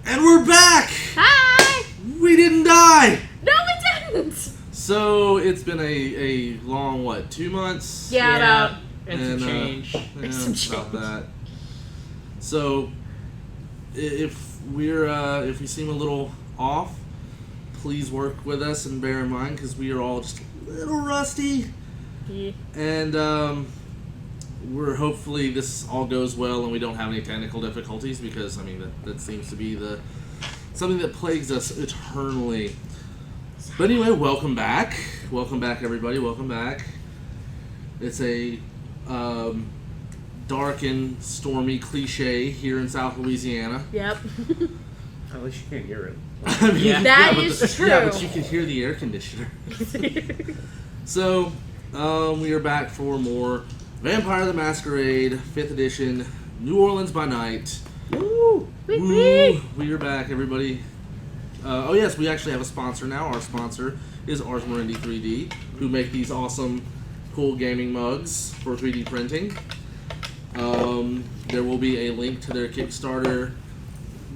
And we're back! Hi! We didn't die! No, we didn't! So, it's been a long, 2 months? Yeah, about. And some change. About that. So, if we seem a little off, please work with us and bear in mind, because we are all just a little rusty. Yeah. And, we're hopefully this all goes well and we don't have any technical difficulties, because that seems to be something that plagues us eternally. But anyway, welcome back everybody, welcome back. It's a dark and stormy cliche here in South Louisiana. Yep. At least you can't hear it. That is true. Yeah, but you can hear the air conditioner. So, we are back for more Vampire the Masquerade, 5th edition, New Orleans by night. Woo! Woo! We are back, everybody. Oh yes, we actually have a sponsor now. Our sponsor is Ars Moriendi 3D, who make these awesome, cool gaming mugs for 3D printing. There will be a link to their Kickstarter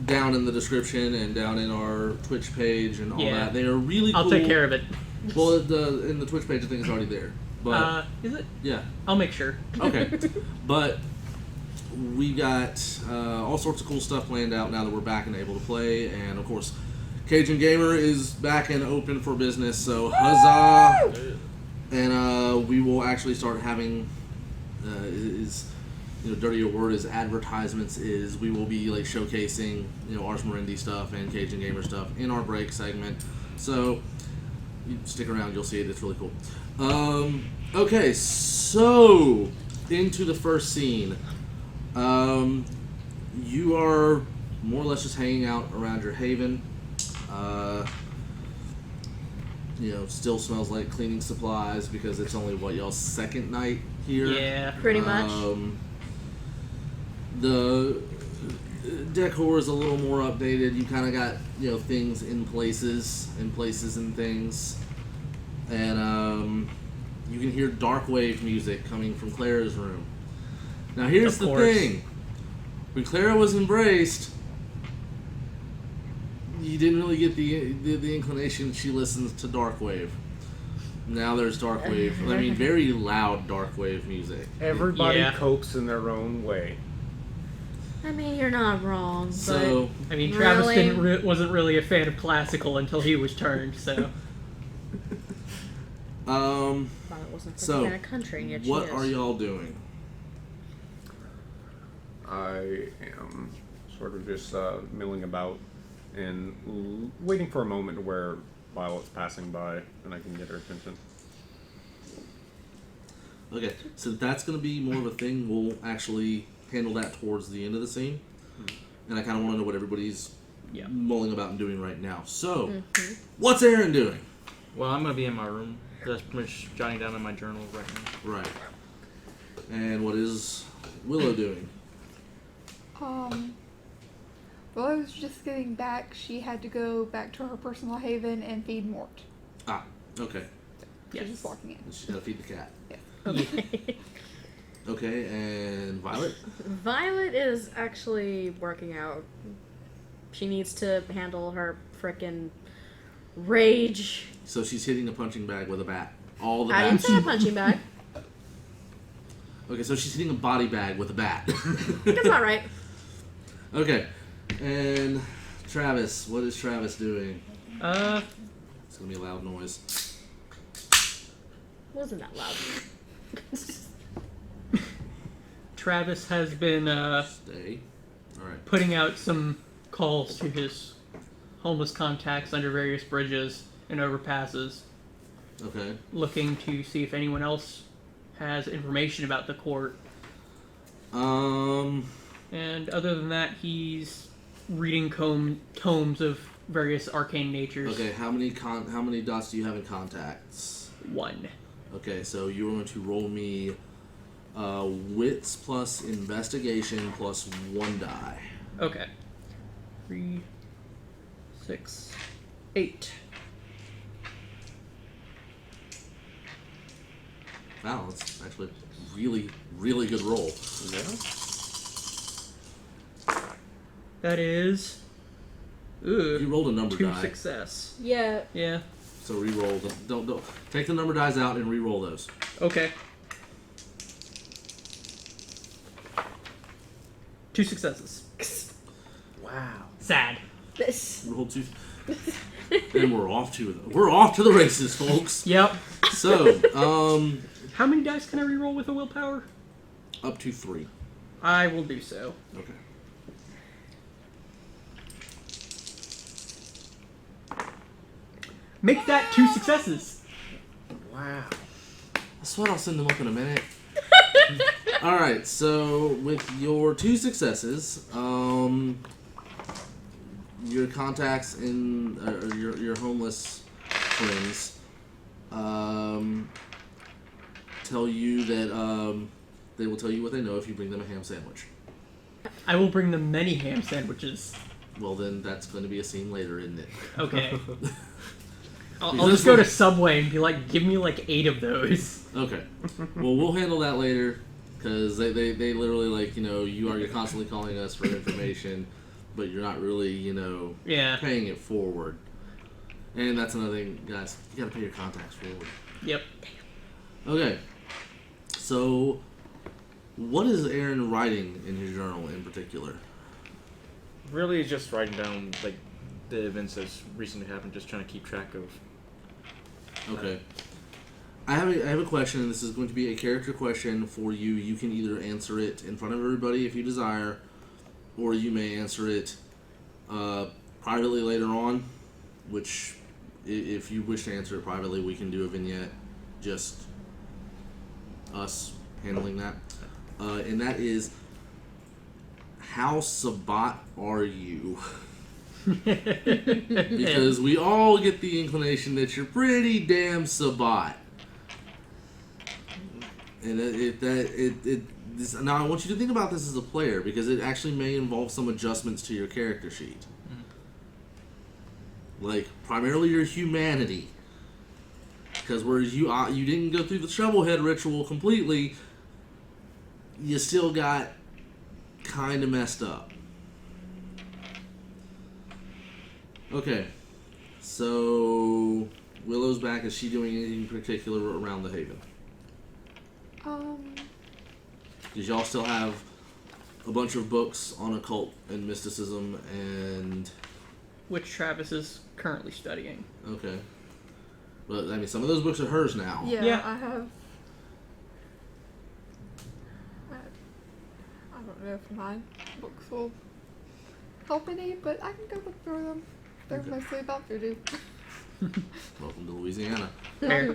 down in the description and down in our Twitch page and all that. They are really cool. I'll take care of it. Well, in the Twitch page, I think it's already there. But, is it? Yeah. I'll make sure. Okay. But we got all sorts of cool stuff planned out now that we're back and able to play. And, of course, Cajun Gamer is back and open for business, so huzzah! And we will actually start having, dirtier word is advertisements, is we will be showcasing, Ars Moriendi stuff and Cajun Gamer stuff in our break segment. So, you stick around, you'll see it, it's really cool. Okay, so into the first scene. You are more or less just hanging out around your haven. Still smells like cleaning supplies because it's only y'all's second night here. Yeah, pretty much. The decor is a little more updated. You kind of got things in places and things, and you can hear dark wave music coming from Clara's room. Now here's the thing: when Clara was embraced, you didn't really get the inclination she listens to dark wave. Now there's dark wave. Very loud dark wave music. Everybody copes in their own way. You're not wrong. So, Travis wasn't really a fan of classical until he was turned. So, so country, what are y'all doing? I am sort of just milling about and waiting for a moment where Violet's passing by and I can get her attention. Okay, so that's going to be more of a thing. We'll actually handle that towards the end of the scene. And I kind of want to know what everybody's mulling about and doing right now. So, what's Aaron doing? Well, I'm going to be in my room. That's pretty much jotting down in my journal right now. Right. And what is Willow doing? Willow's just getting back. She had to go back to her personal haven and feed Mort. Ah, okay. She's just walking in. She's got to feed the cat. Yes. Okay. Okay, and Violet? Violet is actually working out. She needs to handle her frickin' rage. So she's hitting a punching bag with a bat. All the I bats. didn't say a punching bag. Okay, so she's hitting a body bag with a bat. That's not right. Okay, and Travis, what is Travis doing? It's gonna be a loud noise. Wasn't that loud? Travis has been Stay. All right. putting out some calls to his homeless contacts under various bridges and overpasses. Okay. Looking to see if anyone else has information about the court. And other than that, he's reading tomes of various arcane natures. Okay, how many dots do you have in contacts? 1. Okay, so you're going to roll me wits plus investigation plus 1 die. Okay. 3, 6, 8. Wow, that's actually a really, really good roll. Yeah. That is Ooh. You rolled a number 2 die. success. Yeah. Yeah. So re-roll. Don't take the number dies out and re-roll those. Okay. 2 successes. Wow. Sad. This. Roll 2. And we're off to the races, folks. Yep. So, How many dice can I reroll with a willpower? up to 3. I will do so. Okay. Make that 2 successes. Wow. I swear I'll send them up in a minute. Alright, so with your 2 successes, your contacts in your homeless friends tell you that they will tell you what they know if you bring them a ham sandwich. I will bring them many ham sandwiches. Well, then that's going to be a scene later, isn't it? Okay. I'll just go to Subway and be like, give me like 8 of those. Okay. Well, we'll handle that later, because they literally, like, you're constantly calling us for information, but you're not really, Yeah. paying it forward. And that's another thing, guys. You gotta pay your contacts forward. Yep. Okay. So, what is Aaron writing in his journal in particular? Really, just writing down like the events that's recently happened, just trying to keep track of. Okay. I have a question, and this is going to be a character question for you. You can either answer it in front of everybody if you desire, or you may answer it privately later on, which, if you wish to answer it privately, we can do a vignette, just us handling that. And that is, how Sabat are you? Because we all get the inclination that you're pretty damn Sabat. And now I want you to think about this as a player, because it actually may involve some adjustments to your character sheet. Like, primarily your humanity. Because whereas you didn't go through the shovelhead ritual completely, you still got kind of messed up. Okay. So, Willow's back. Is she doing anything particular around the Haven? Because y'all still have a bunch of books on occult and mysticism and... Which Travis is currently studying. Okay. But, I mean, some of those books are hers now. Yeah. I have. I don't know if my books will help any, but I can go look through them. They're Okay. mostly about voodoo. Welcome to Louisiana. Fair.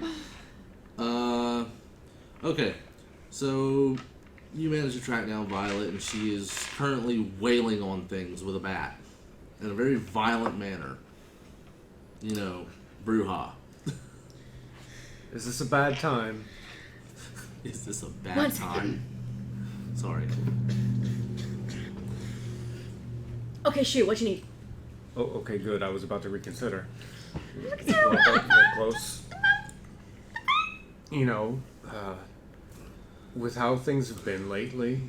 Okay. So, you manage to track down Violet, and she is currently wailing on things with a bat. In a very violent manner. Bruja. Is this a bad time? Is this a bad One time? Sorry. Okay, shoot. What you need? Oh, okay, good. I was about to reconsider. Well, don't get close. With how things have been lately,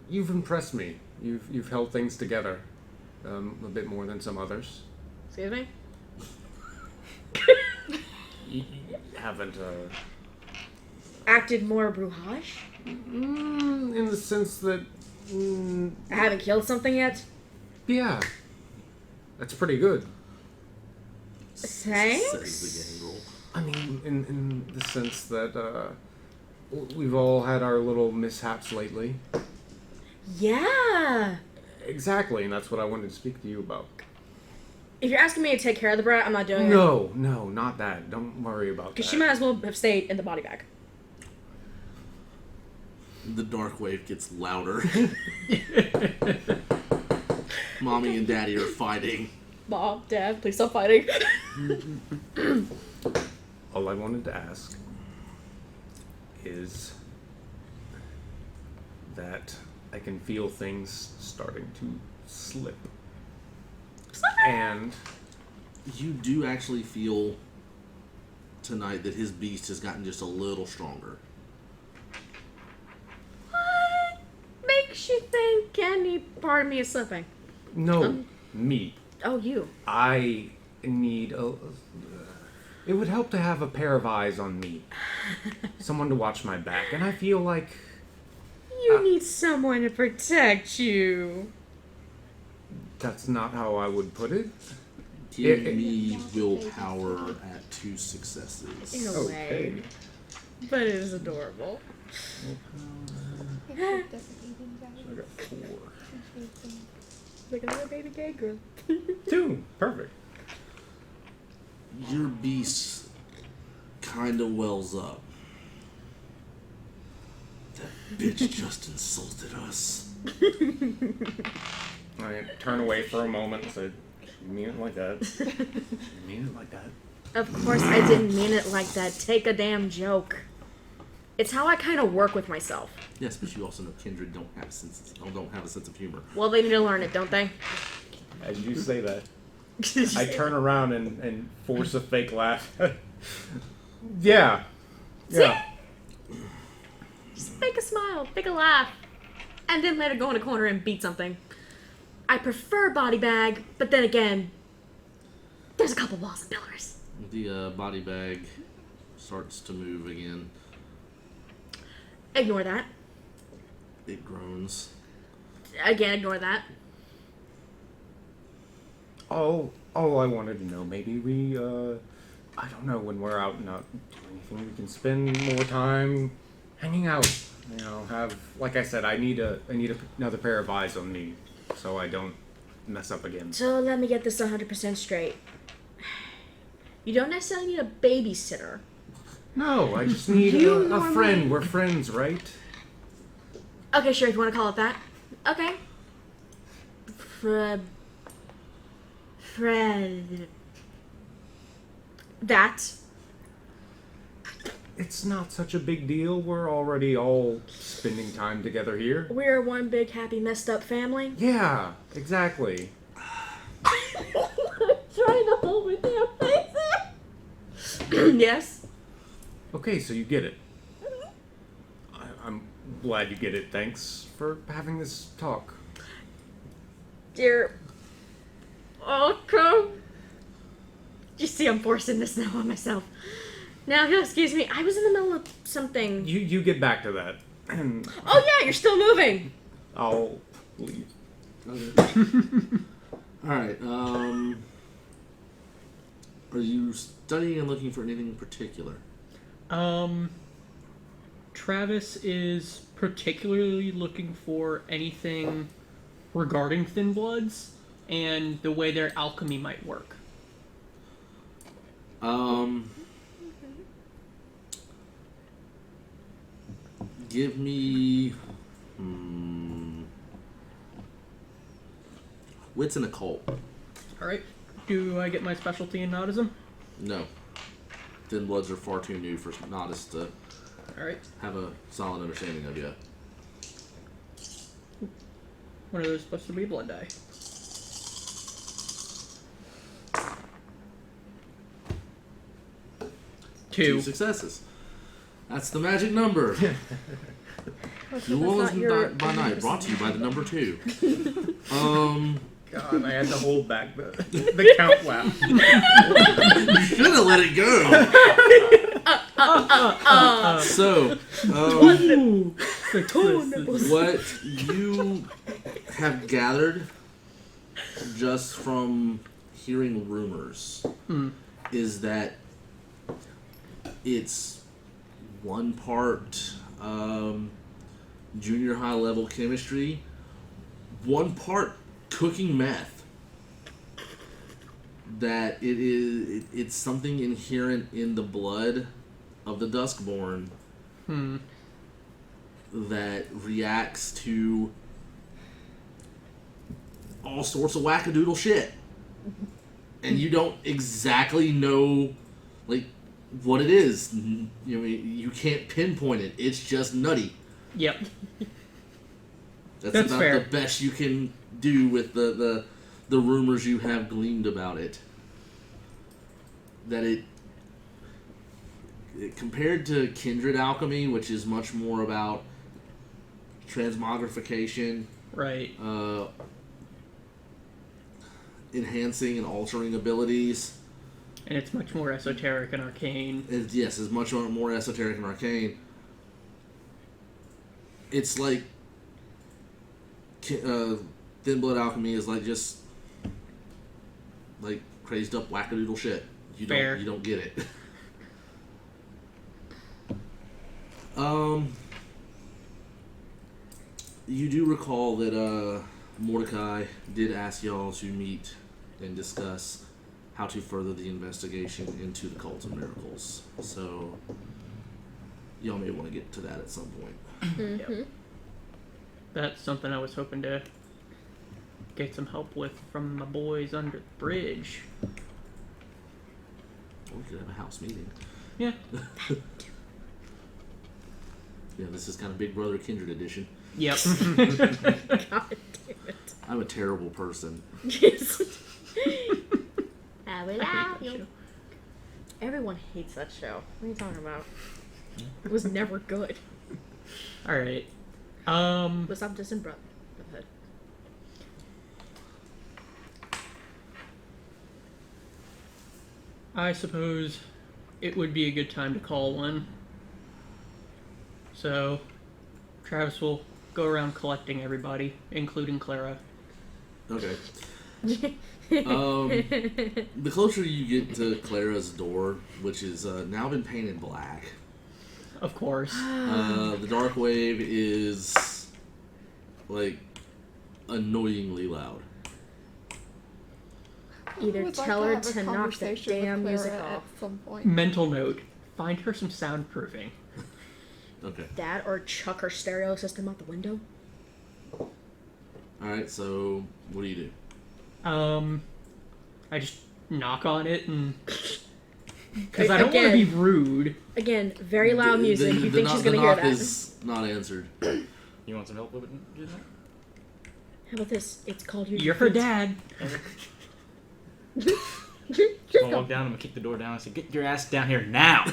you've impressed me. You've held things together a bit more than some others. Excuse me? You haven't, Acted more bruhage? in the sense that, I haven't killed something yet? yeah, that's pretty good. Thanks? Says the game roll. I mean, in the sense that, we've all had our little mishaps lately. Yeah. Exactly, and that's what I wanted to speak to you about. If you're asking me to take care of the brat, I'm not doing it. No, not that. Don't worry about that. Because she might as well have stayed in the body bag. The dark wave gets louder. Mommy and Daddy are fighting. Mom, Dad, please stop fighting. All I wanted to ask is that I can feel things starting to slip. And You do actually feel tonight that his beast has gotten just a little stronger. What makes you think Any part of me is slipping. No, me. Oh, you. I need a. It would help to have a pair of eyes on me. Someone to watch my back, and I feel like. You need someone to protect you. That's not how I would put it. Give me willpower at 2 successes. In a way. But it is adorable. It doesn't even I got 4. Look at that baby gay girl. 2. Perfect. Your beast kind of wells up. That bitch just insulted us. I turn away for a moment and say, "You mean it like that? You mean it like that?" Of course I didn't mean it like that. Take a damn joke. It's how I kind of work with myself. Yes, but you also know kindred don't have a sense of humor. Well, they need to learn it, don't they? As you say that, I turn around and force a fake laugh. Yeah. Yeah. Just fake a smile, fake a laugh, and then let it go in a corner and beat something. I prefer body bag, but then again, there's a couple walls and pillars. The body bag starts to move again. Ignore that. It groans. Again, ignore that. All I wanted to know, maybe we, I don't know, when we're out not doing anything, we can spend more time hanging out. You know, like I said, I need another pair of eyes on me, so I don't mess up again. So let me get this 100% straight. You don't necessarily need a babysitter. No, I just need a friend. We're friends, right? Okay, sure, if you want to call it that. Okay. Fred. That. It's not such a big deal. We're already all spending time together here. We're one big, happy, messed up family. Yeah, exactly. Trying to hold my damn face. Yes. Okay, so you get it. I'm glad you get it. Thanks for having this talk. Dear. Oh, come. You see, I'm forcing this now on myself. Now, excuse me, I was in the middle of something. You get back to that. And Oh, yeah, you're still moving. I'll leave. Okay. Alright, are you studying and looking for anything in particular? Travis is particularly looking for anything regarding Thin Bloods and the way their alchemy might work. Give me wits and occult. Alright. Do I get my specialty in Nautism? No. Thin Bloods are far too new for Nodus to Alright. have a solid understanding of yet. What are those supposed to be? Blood die. Two. 2 successes. That's the magic number. New Not Orleans your- by night, brought to you by the number 2. God, I had to hold back the count laugh. You should have let it go. So, Ooh, successes. what you have gathered just from hearing rumors is that it's one part junior high level chemistry, one part cooking meth. That it's something inherent in the blood of the Duskborn that reacts to all sorts of wackadoodle shit, and you don't exactly know like what it is. You can't pinpoint it. It's just nutty. Yep. That's That's about fair. the best you can do with the rumors you have gleaned about it. That it compared to Kindred Alchemy, which is much more about transmogrification Right. Enhancing and altering abilities. And it's much more esoteric and arcane. Yes, it's much more esoteric and arcane. It's like Thin Blood Alchemy is like just like crazed up wackadoodle shit. You don't get it. You do recall that Mordecai did ask y'all to meet and discuss how to further the investigation into the Cult of Miracles. So y'all may want to get to that at some point. Mm-hmm. Yep. That's something I was hoping to get some help with from my boys under the bridge. Or we could have a house meeting. Yeah. Yeah, this is kind of Big Brother Kindred edition. Yep. God damn it. I'm a terrible person. Yes. I will out you. Everyone hates that show. What are you talking about? It was never good. Alright. Was up just in Brotherhood. I suppose it would be a good time to call one. So, Travis will go around collecting everybody, including Clara. Okay. The closer you get to Clara's door, which is now been painted black, Of course. the dark wave is like annoyingly loud. Either Would like tell her have a to knock that conversation with damn music Clara off. at some point. Mental note. Find her some soundproofing. Okay. That or chuck her stereo system out the window. Alright, so what do you do? I just knock on it and... Because I don't want to be Again. rude. Again, very loud music. You think she's gonna the hear knock that? is not answered. You want some help with it? Do that? How about this? It's called your. You're her dad. I'm gonna walk down, I'm gonna kick the door down and say, "Get your ass down here now!"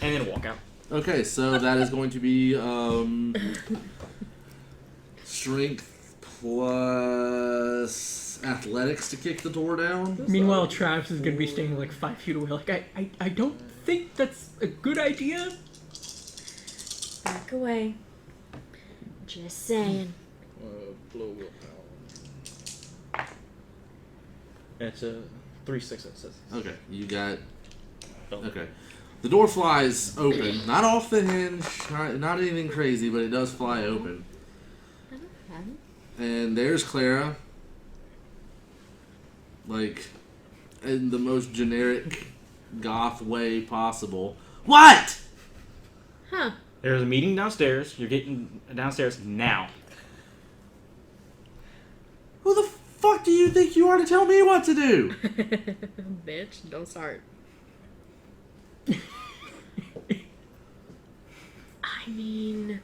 And then walk out. Okay, so that is going to be strength plus athletics to kick the door down. Meanwhile, Travis is going to be staying like 5 feet away. Like, I don't think that's a good idea. Back away. Just saying. Blow willpower. It's a 3 successes. Okay, you got. Oh. Okay. The door flies open. Not off the hinge, not anything crazy, but it does fly open. And there's Clara. Like, in the most generic goth way possible. What?! Huh. There's a meeting downstairs. You're getting downstairs now. Who the fuck do you think you are to tell me what to do? Bitch, don't start. I mean,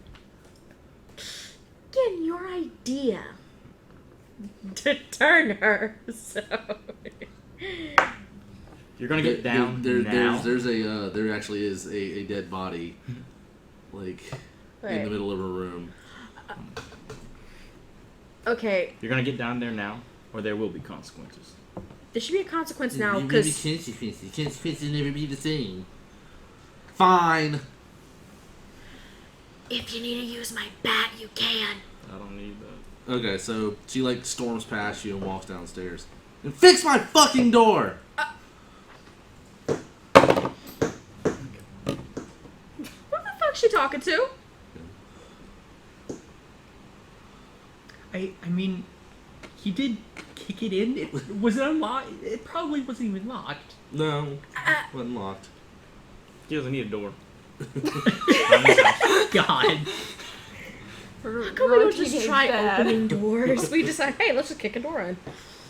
again, your idea to turn her. So You're gonna get down now. There actually is a dead body, like in the middle of a room. Okay, You're gonna get down there now, or there will be consequences. there should be a consequence now Maybe because consequences never be the same. Fine. if you need to use my bat, you can. I don't need that. Okay, so she like storms past you and walks downstairs. And fix my fucking door! What the fuck's she talking to? I mean, he did kick it in. Was it unlocked? It probably wasn't even locked. No, wasn't locked. He doesn't need a door. God. How come we don't just try opening doors? We decide, hey, let's just kick a door in.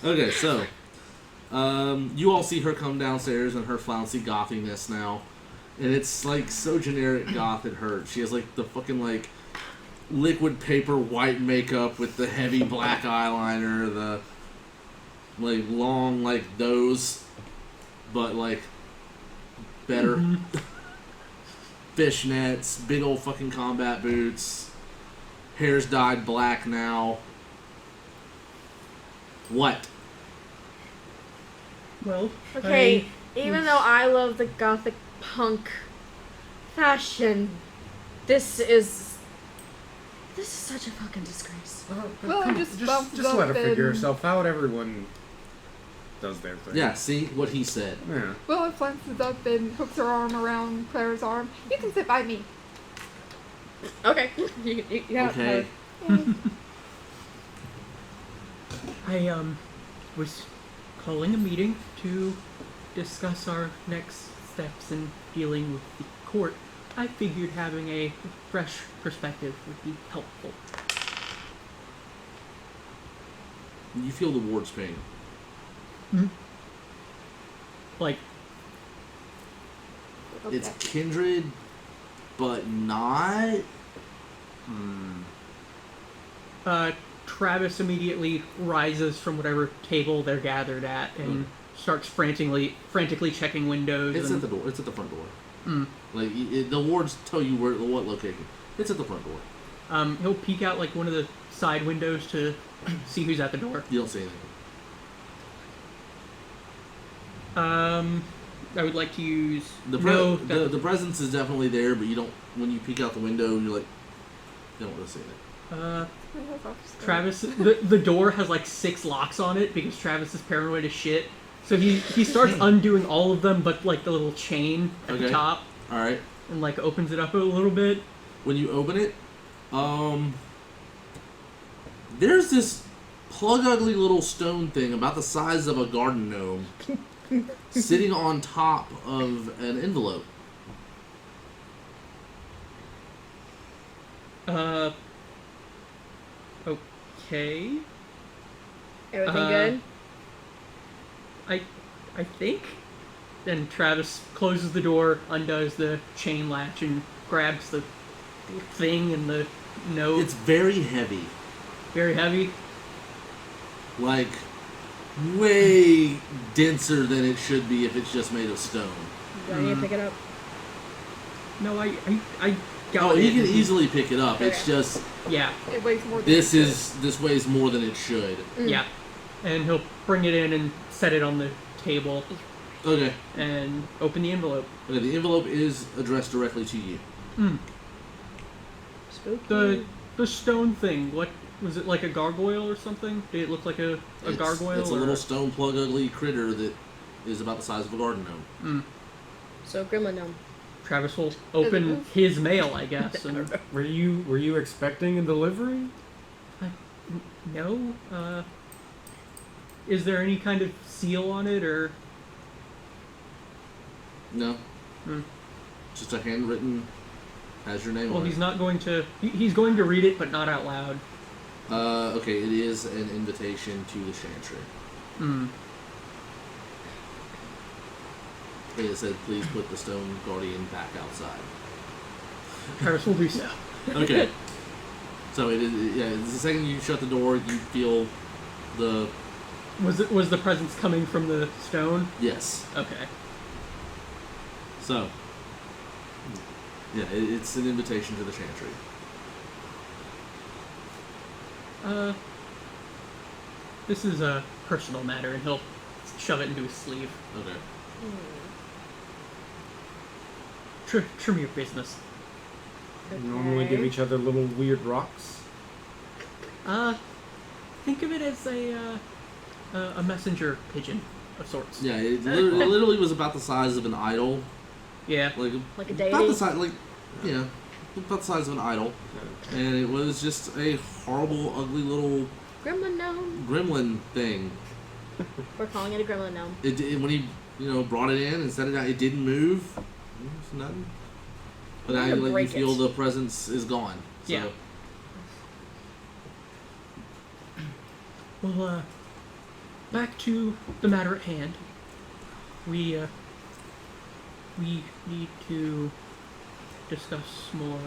Okay, so you all see her come downstairs in her flouncy gothiness now, and it's like so generic goth it hurts. She has like the fucking like liquid paper white makeup with the heavy black eyeliner, the like long like those, but like better. Fishnets, big old fucking combat boots, Hair's dyed black now. What? Well, Okay, even though I love the gothic punk fashion, this is such a fucking disgrace. Well, just bump just let her up figure and- herself out. Everyone does their thing. Yeah, see what he said. Yeah. Willow flances up and hooks her arm around Clara's arm. You can sit by me. Okay. You Okay. I was calling a meeting to discuss our next steps in dealing with the court. I figured having a fresh perspective would be helpful. You feel the ward's pain. Like, It's kindred, but not. Travis immediately rises from whatever table they're gathered at and starts frantically checking windows. It's and, at the door. It's at the front door. Like the wards tell you what location. It's at the front door. He'll peek out like one of the side windows to see who's at the door. You don't see anything. I would like to use The presence is definitely there, but you don't. When you peek out the window, you're like, you don't want to see it. Travis, the door has like 6 locks on it because Travis is paranoid as shit. So he starts undoing all of them, but like the little chain at the top, All right. and like opens it up a little bit. When you open it, there's this plug ugly little stone thing about the size of a garden gnome sitting on top of an envelope. Okay. Everything good? I think. Then Travis closes the door, undoes the chain latch, and grabs the thing and the note. It's very heavy. Very heavy. Like, way denser than it should be if it's just made of stone. Do I need to pick it up? No, I got Oh, it. he can easily pick it up. It's just, Yeah, It weighs more than this weighs more than it should. yeah. And he'll bring it in and set it on the table Okay. and open the envelope. Okay, the envelope is addressed directly to you. Spooky. The stone thing, what was it, like a gargoyle or something? Did it look like a gargoyle? It's a or- little stone plug ugly critter that is about the size of a garden gnome. So Gremlin Gnome. Travis will open his mail, I guess. And Were you expecting a delivery? no, is there any kind of seal on it, or No. Just a handwritten, has your name well, on he's it. not going to. He's going to read it, but not out loud. Okay, it is an invitation to the Chantry. It said, please put the Stone Guardian back outside. Travis will do so. Okay. So it is, yeah, the second you shut the door, you feel the, Was the presence coming from the stone? yes. Okay. So, yeah, it's an invitation to the Chantry. This is a personal matter, and he'll shove it into his sleeve. Okay. Trim your business. Normally give each other little weird rocks. Think of it as a messenger pigeon of sorts. Yeah, it literally was about the size of an idol. Yeah. Like Like a about deity? the size, like, yeah, about the size of an idol. And it was just a horrible, ugly little Gremlin Gnome. gremlin thing. We're calling it a Gremlin Gnome. When he, brought it in and set it out, it didn't move. It's nothing. But now, I'm gonna like, you break feel it. the presence is gone. So. Yeah. Well, back to the matter at hand. We need to discuss more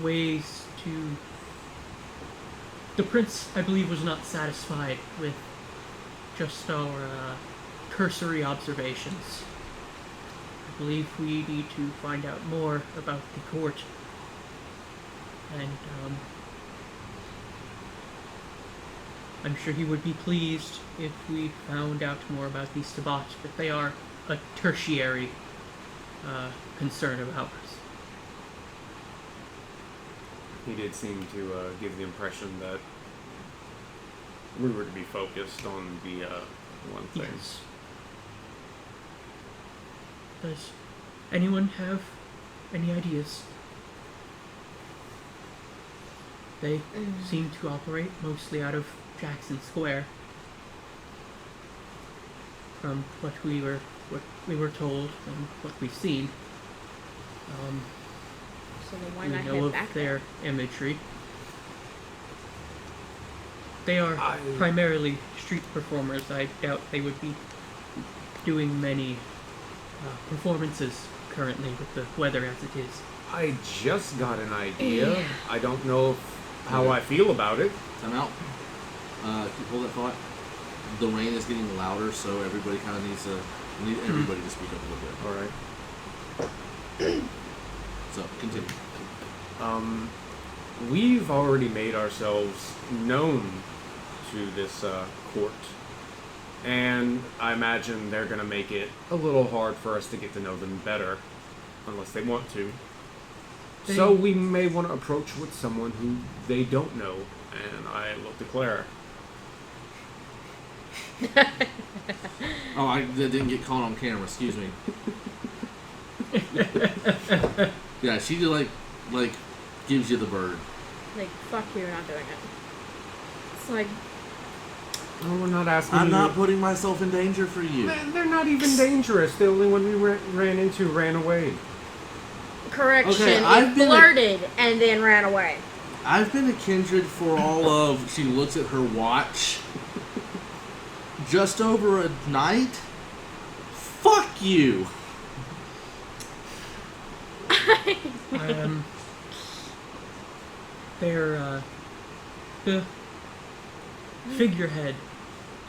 ways to... The prince, I believe, was not satisfied with just our cursory observations. I believe we need to find out more about the court and I'm sure he would be pleased if we found out more about these Sabats, but they are a tertiary concern of ours. He did seem to give the impression that we were to be focused on the one thing. Yes. Does anyone have any ideas? They seem to operate mostly out of Jackson Square. From what we were told and what we've seen. So then why We not know head of back their there? imagery. They are primarily street performers. I doubt they would be doing many performances currently with the weather as it is. I just got an idea. Yeah. I don't know how I feel about it. Time out. Can you hold that thought? The rain is getting louder, so everybody kind of needs everybody to speak up a little bit. All right. So continue. We've already made ourselves known to this court, and I imagine they're going to make it a little hard for us to get to know them better, unless they want to. So we may want to approach with someone who they don't know, and I look to Clara. Oh, that didn't get caught on camera. Excuse me. Yeah, she just like gives you the bird. Like, fuck you, you're not doing it. It's like, Oh, we're not asking. I'm you. not putting myself in danger for you. They're not even dangerous. The only one we ran into ran away. correction, Okay, it I've been flirted and then ran away. I've been a kindred for all of. She looks at her watch. Just over a night. Fuck you. They're, the figurehead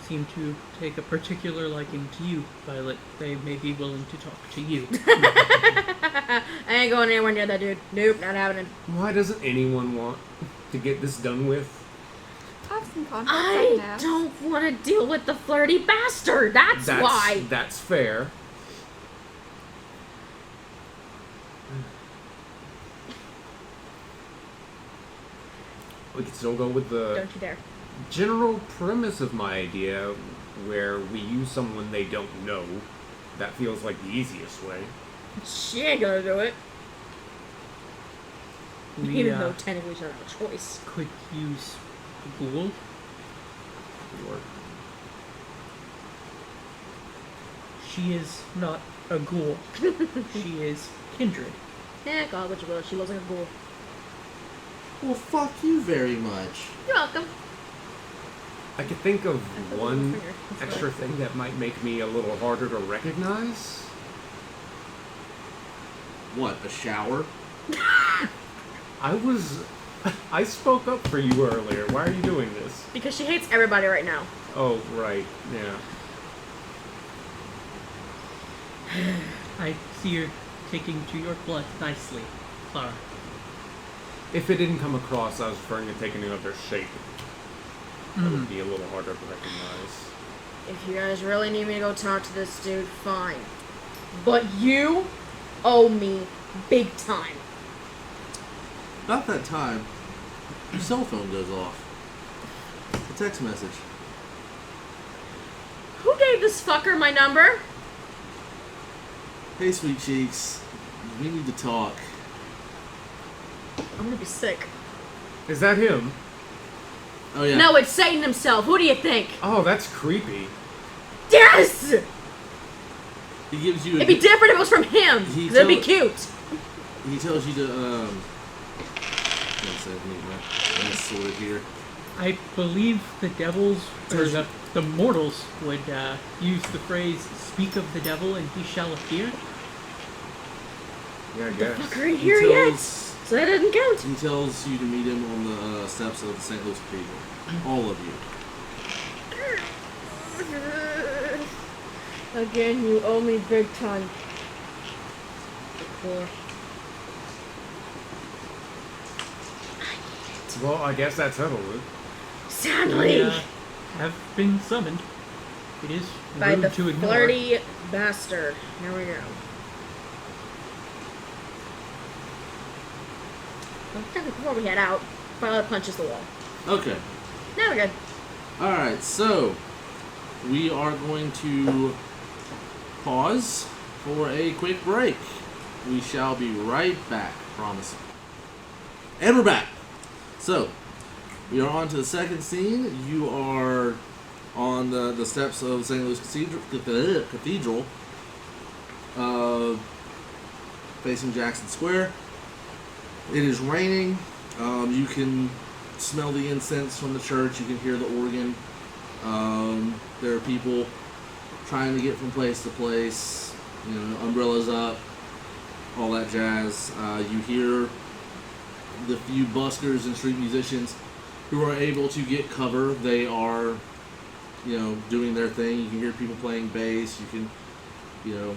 seem to take a particular liking to you, Violet. They may be willing to talk to you. I ain't going anywhere near that dude. Nope, not happening. Why doesn't anyone want to get this done with? I have some contacts I can I ask. don't want to deal with the flirty bastard. That's why. That's fair. We could still go with the Don't you dare. general premise of my idea, where we use someone they don't know. That feels like the easiest way. She ain't gonna do it. We Even though technically she doesn't have a choice. could use a ghoul. Or She is not a ghoul. She is kindred. Yeah, God, what you will. She looks like a ghoul. Well, fuck you very much. You're welcome. I could think of That's a little one finger. That's extra thing that might make me a little harder to recognize. What? A shower? I spoke up for you earlier. Why are you doing this? Because she hates everybody right now. Oh, right. Yeah. I see you're taking to your blood nicely, Clara. If it didn't come across, I was referring to taking another shape. That would be a little harder to recognize. If you guys really need me to go talk to this dude, fine. But you owe me big time. About that time, your cell phone goes off. A text message. Who gave this fucker my number? Hey, sweet cheeks. We need to talk. I'm gonna be sick. Is that him? Oh yeah. No, it's Satan himself. Who do you think? Oh, that's creepy. Yes! He gives you. It'd be different if it was from him. He 'Cause it'd be told- cute. He tells you to One second, let me sort it here. I believe the devils, or Does- the mortals, would use the phrase, speak of the devil and he shall appear. Yeah, I guess. Fucker ain't here yet. So that doesn't count. He tells you to meet him on the steps of the St. Louis Cathedral. All of you. Again, you owe me big time. Poor. Well, I guess that settled it. Sadly. have been summoned. It is By rude the to ignore. flirty bastard. Here we go. Before we head out, Violet punches the wall. Okay. Now we're good. Alright, so we are going to pause for a quick break. We shall be right back, promise. And we're back. So, we are on to the second scene. You are on the steps of St. Louis Cathedral, facing Jackson Square. It is raining. You can smell the incense from the church. You can hear the organ. There are people trying to get from place to place. You know, umbrellas up, all that jazz. You hear the few buskers and street musicians who are able to get cover. They are, you know, doing their thing. You can hear people playing bass. You can, you know,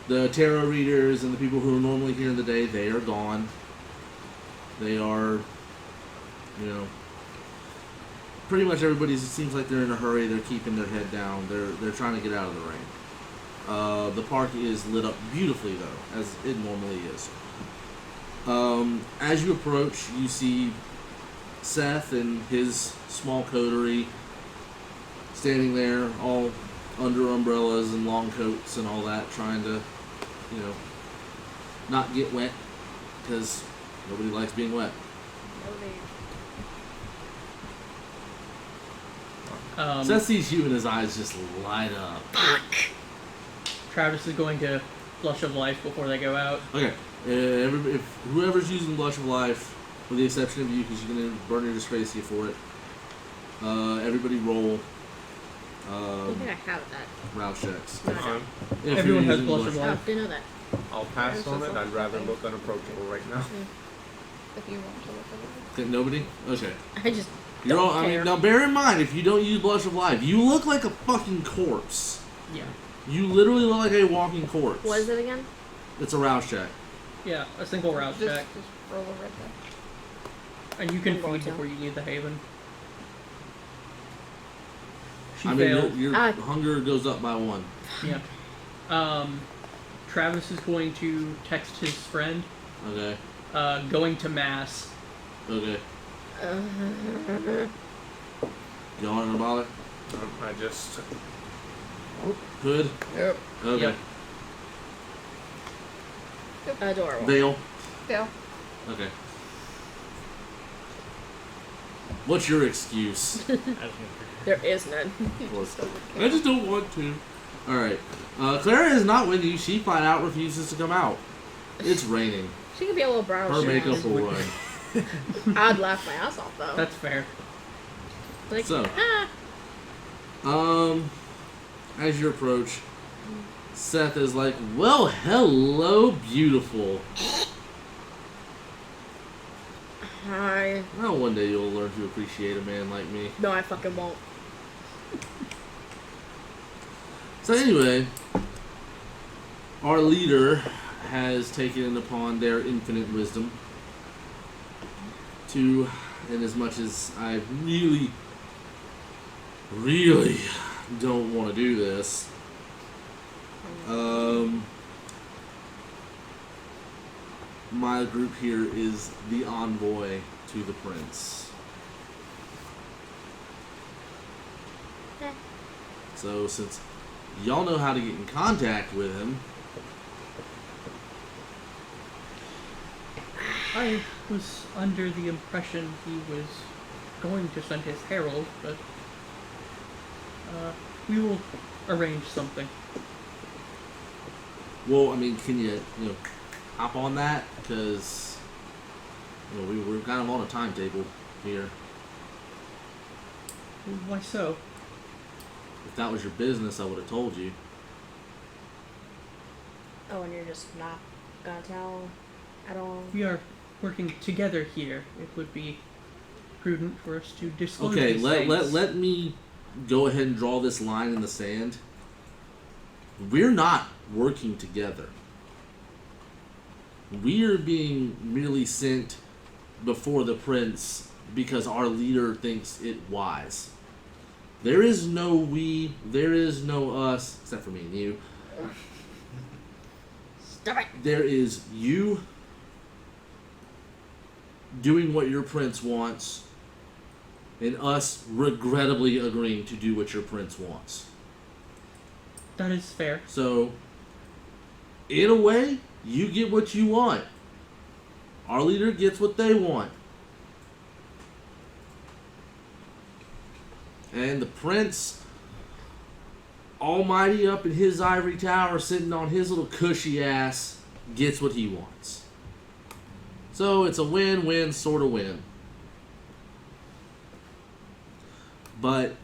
the tarot readers and the people who are normally here in the day, they are gone. They are, you know, pretty much everybody, it seems like they're in a hurry. They're keeping their head down. They're trying to get out of the rain. The park is lit up beautifully, though, as it normally is. As you approach, you see Seth and his small coterie standing there, all under umbrellas and long coats and all that, trying to, you know, not get wet, because nobody likes being wet. Seth sees you and his eyes just light up. Fuck! Travis is going to Blush of Life before they go out. Okay, if whoever's using Blush of Life, with the exception of you, because you're going to burn your disgrace for it, everybody roll I think I have that. route checks. No, I don't. If you're Everyone has using Blush of Oh, Life. didn't know that. I'll pass on it. I'd rather look unapproachable right now. If you want to look at it. Okay, nobody? Okay. I just You're all, don't I mean, care. now bear in mind, if you don't use Blush of Life, you look like a fucking corpse. Yeah. You literally look like a walking corpse. What is it again? It's a rouse check. Yeah, a single route check. Just roll over it there. And you can I'm going feed to. before you leave the haven. She I mean, failed. your hunger goes up by 1. Yeah. Travis is going to text his friend, Okay. going to mass. Okay. Y'all aren't gonna bother? I just... Hood? Yep. Okay. Yep. Adorable. Veil? Yeah. Okay. What's your excuse? There is none. I just don't want to. Alright. Clara is not with you. She flat out refuses to come out. It's raining. She could be a little brown. Her makeup will run. I'd laugh my ass off though. That's fair. Like, So. As you approach, Seth is like, well, hello, beautiful. Hi. Well, one day you'll learn to appreciate a man like me. No, I fucking won't. So anyway, our leader has taken it upon their infinite wisdom to, and as much as I really don't want to do this, my group here is the envoy to the prince. Eh. So since y'all know how to get in contact with him, I was under the impression he was going to send his herald, but we will arrange something. well, I mean, can you hop on that? Because we're kind of on a timetable here. Why so? If that was your business, I would have told you. Oh, and you're just not gonna tell at all? We are working together here. It would be prudent for us to disclose Okay, these let things. me go ahead and draw this line in the sand. We're not working together. We are being merely sent before the prince because our leader thinks it wise. There is no we, there is no us, except for me and you. Stop it. There is you doing what your prince wants, and us regrettably agreeing to do what your prince wants. That is fair. So, in a way, you get what you want. Our leader gets what they want. And the prince, almighty up in his ivory tower, sitting on his little cushy ass, gets what he wants. So it's a win-win sort of win. But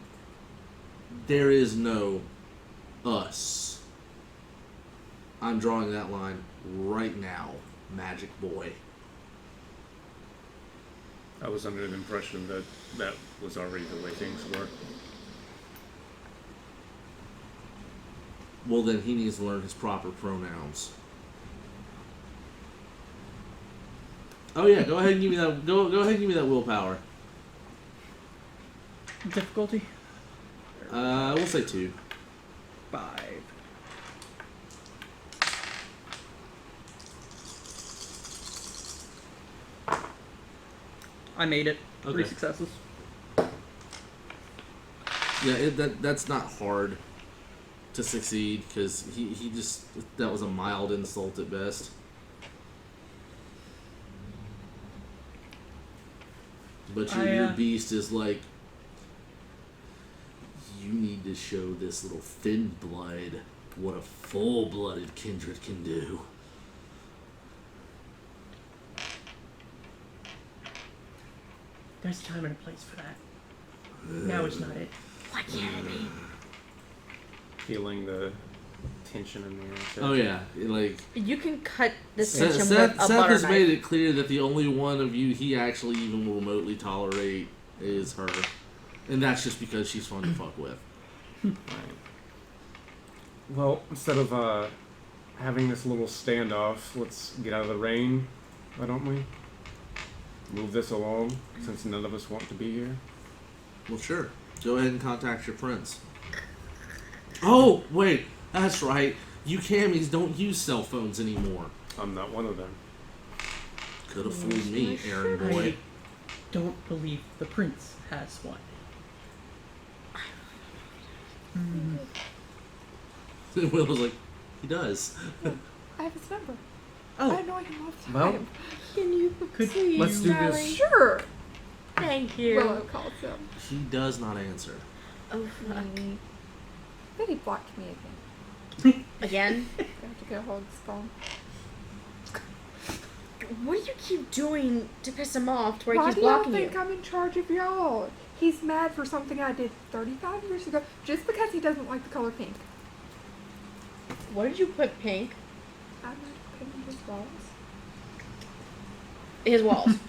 there is no us. I'm drawing that line right now, Magic Boy. I was under the impression that that was already the way things were. Well, then he needs to learn his proper pronouns. Oh yeah, go ahead and give me that. Go ahead and give me that willpower. Difficulty? We'll say 2. 5. I made it. 3 Okay. successes. Yeah, that's not hard to succeed because he just, that was a mild insult at best. But your beast is like, you need to show this little thin blood what a full-blooded kindred can do. There's a time and a place for that. Now is not it. Why can't it be? Feeling the tension in the air. Oh yeah, like You can cut this Seth, tension Seth, with a Seth butter has knife. made it clear that the only one of you he actually even will remotely tolerate is her, and that's just because she's fun to fuck with. Right. Well, instead of having this little standoff, let's get out of the rain, why don't we? Move this along, since none of us want to be here. Well, sure. Go ahead and contact your prince. Oh, wait. That's right. You camis don't use cell phones anymore. I'm not one of them. Could have fooled me, Aaron boy. I don't believe the prince has one. Will was like, he does. I have his number. Oh, I annoy him all the time. Well, Can you please, let's do darling? this. Sure. Thank you. Willow calls him. He does not answer. Oh, fuck. Then he blocked me again. Again? I have to go hold his phone. What do you keep doing to piss him off to where Why he do keeps y'all blocking think you? I'm in charge of y'all? He's mad for something I did 35 years ago just because he doesn't like the color pink. What did you put pink? I'm not painting his walls. His walls.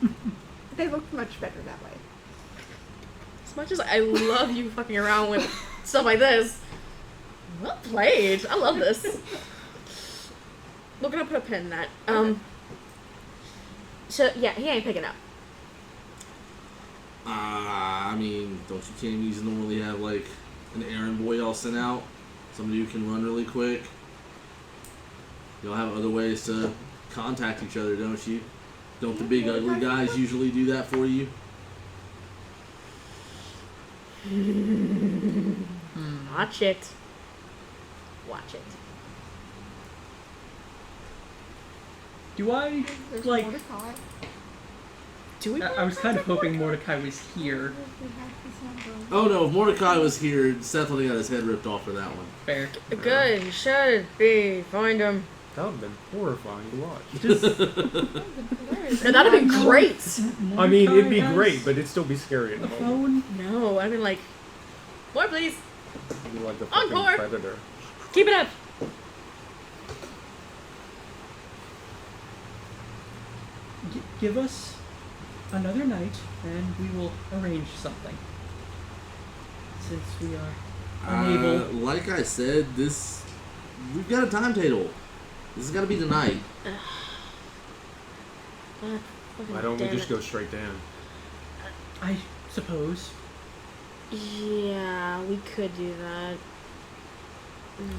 They looked much better that way. As much as I love you fucking around with stuff like this. Well played. I love this. We're gonna put a pin in that. So yeah, he ain't picking up. I mean, don't you camis normally have like an errand boy all sent out? Somebody who can run really quick? Y'all have other ways to contact each other, don't you? Don't the big ugly guys usually do that for you? Watch it. Watch it. do I, There's like, Mordecai. Do we? I was kind of hoping Mordecai was here. We have his number. Oh no, if Mordecai was here, Seth would have got his head ripped off for that one. Fair. Good. He should be. Find him. That would have been horrifying to watch. Just No, that'd have been great. I mean, it'd be Mordecai has great, but it'd still be scary at a home. phone. No, I'd been like, more please. It'd be like the fucking Encore. Predator. Keep it up. Give us another night, and we will arrange something. Since we are unable. Like I said, we've got a timetable. This has got to be tonight. Why don't we just go straight down? I suppose. Yeah, we could do that.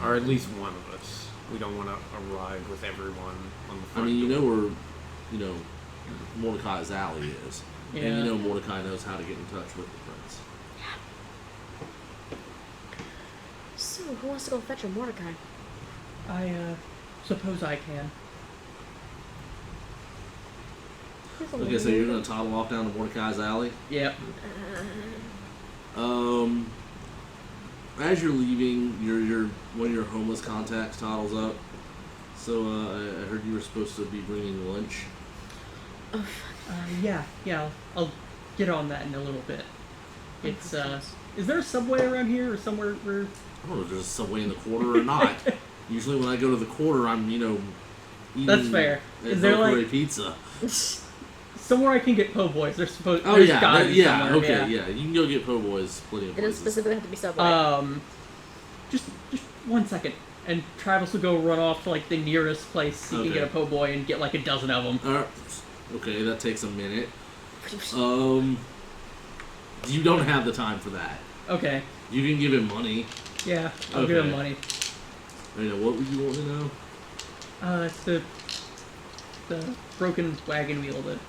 Or at least one of us. We don't want to arrive with everyone on the I front mean, you door. know where, you know, Mordecai's alley is. And Yeah. you know Mordecai knows how to get in touch with the prince. So, who wants to go fetch a Mordecai? I suppose I can. Okay, so you're gonna toddle off down to Mordecai's alley. Yep. As you're leaving, your one of your homeless contacts toddles up. So I heard you were supposed to be bringing lunch. Yeah. I'll get on that in a little bit. It's is there a subway around here or somewhere where? I don't know if there's a subway in the quarter or not. Usually when I go to the quarter, I'm eating That's fair. at Is there Masquerade like pizza. somewhere I can get po' boys? There's supposed. Oh there's yeah, gotta be yeah, somewhere, okay, yeah. You can go get po' boys plenty of It doesn't places. specifically have to be Subway. Just 1 second, and Travis will go run off to like the nearest place he can Okay. get a po' boy and get like a dozen of them. Okay, that takes a minute. You don't have the time for that. Okay. You can give him money. Yeah, I'll give him Okay. money. I know, what would you want to know? It's the broken wagon wheel that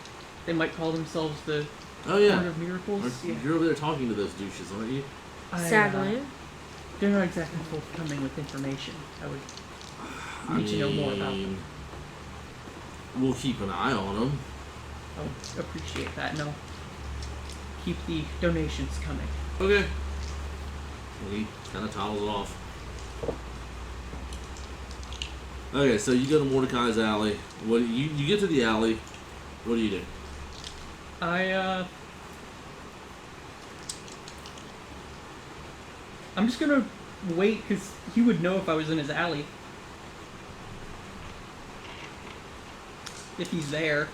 they might call themselves the Oh yeah. Court of Miracles. Aren't- You're over there talking to those douches, aren't you? Sadly. They're not exactly forthcoming with information. I would need to know more about them. We'll keep an eye on them. I'll appreciate that, and I'll keep the donations coming. Okay. And he kind of toddles off. Okay, so you go to Mordecai's alley. What do you get to the alley? What do you do? I'm just gonna wait because he would know if I was in his alley. If he's there.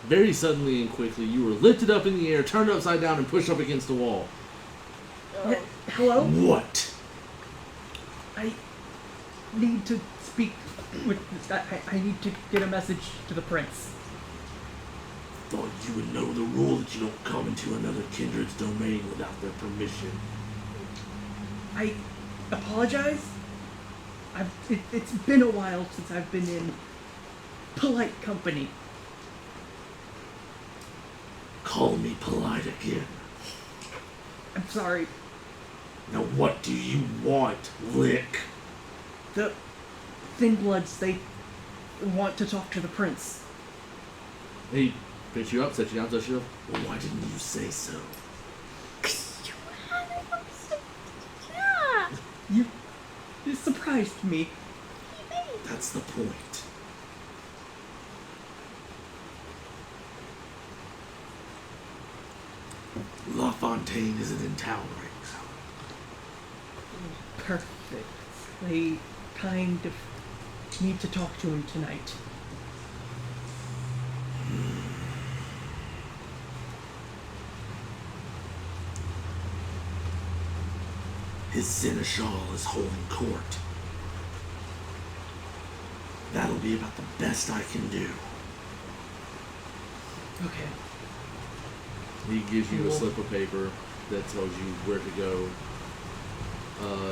Very suddenly and quickly, you were lifted up in the air, turned upside down, and pushed up against the wall. Hello? What? I need to speak with. I need to get a message to the prince. Thought you would know the rule that you don't come into another kindred's domain without their permission. I apologize. It's been a while since I've been in polite company. Call me polite again. I'm sorry. Now what do you want, Lick? The Thin Bloods, they want to talk to the prince. He picks you up, sets you down, touches you up. Well, why didn't you say so? Yeah. You surprised me. That's the point. LaFontaine isn't in town right now. Perfect. They kind of need to talk to him tonight. His seneschal is holding court. That'll be about the best I can do. Okay. He gives you a Cool. slip of paper that tells you where to go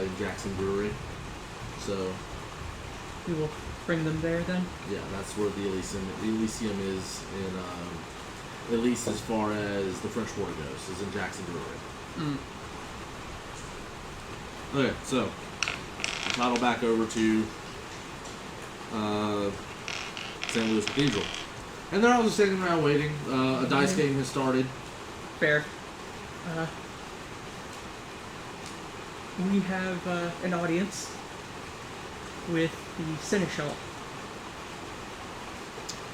in Jackson Brewery. So, We will bring them there then. yeah, that's where the Elysium is in, at least as far as the French Quarter goes, is in Jackson Brewery. Okay, so, you toddle back over to St. Louis Cathedral. And they're all just sitting around waiting. A dice game has started. Fair. We have an audience with the seneschal.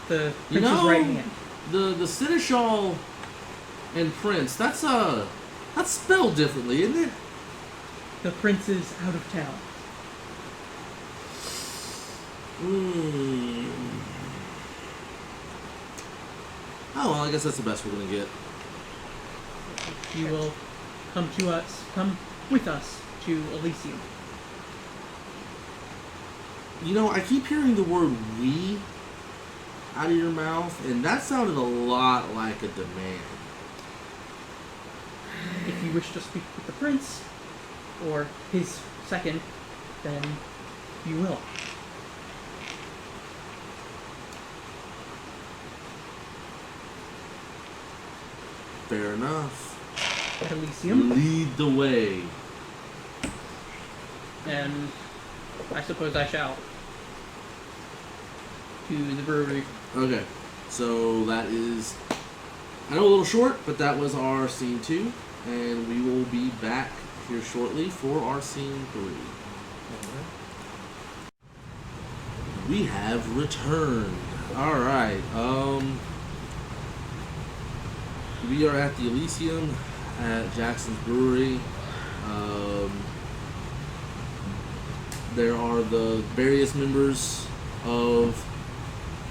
The You prince's know, right hand. the seneschal and prince, that's spelled differently, isn't it? The prince is out of town. Oh, well, I guess that's the best we're gonna get. You will come with us to Elysium. You know, I keep hearing the word "we" out of your mouth, and that sounded a lot like a demand. If you wish to speak with the prince, or his second, then you will. Fair enough. At Elysium, Lead the way. and I suppose I shall. To the brewery. Okay, so that is, I know, a little short, but that was our scene 2, and we will be back here shortly for our scene 3. We have returned. All right. We are at the Elysium at Jackson's Brewery. There are the various members of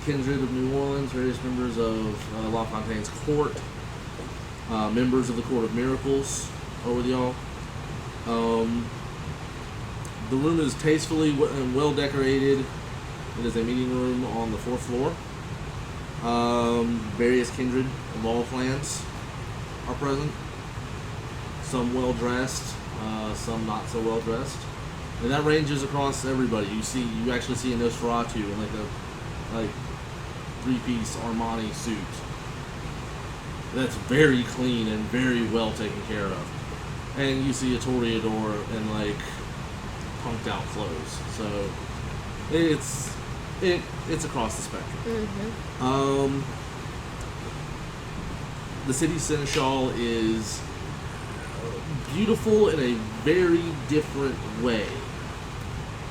Kindred of New Orleans, various members of LaFontaine's court, members of the Court of Miracles are with y'all. The room is tastefully and well decorated. It is a meeting room on the 4th floor. Various kindred of all clans are present. Some well dressed, some not so well dressed, and that ranges across everybody. You actually see a Nosferatu in like 3-piece Armani suit. That's very clean and very well taken care of. And you see a Toreador in like punked out clothes. So it's across the spectrum. Mm-hmm. The city seneschal is beautiful in a very different way.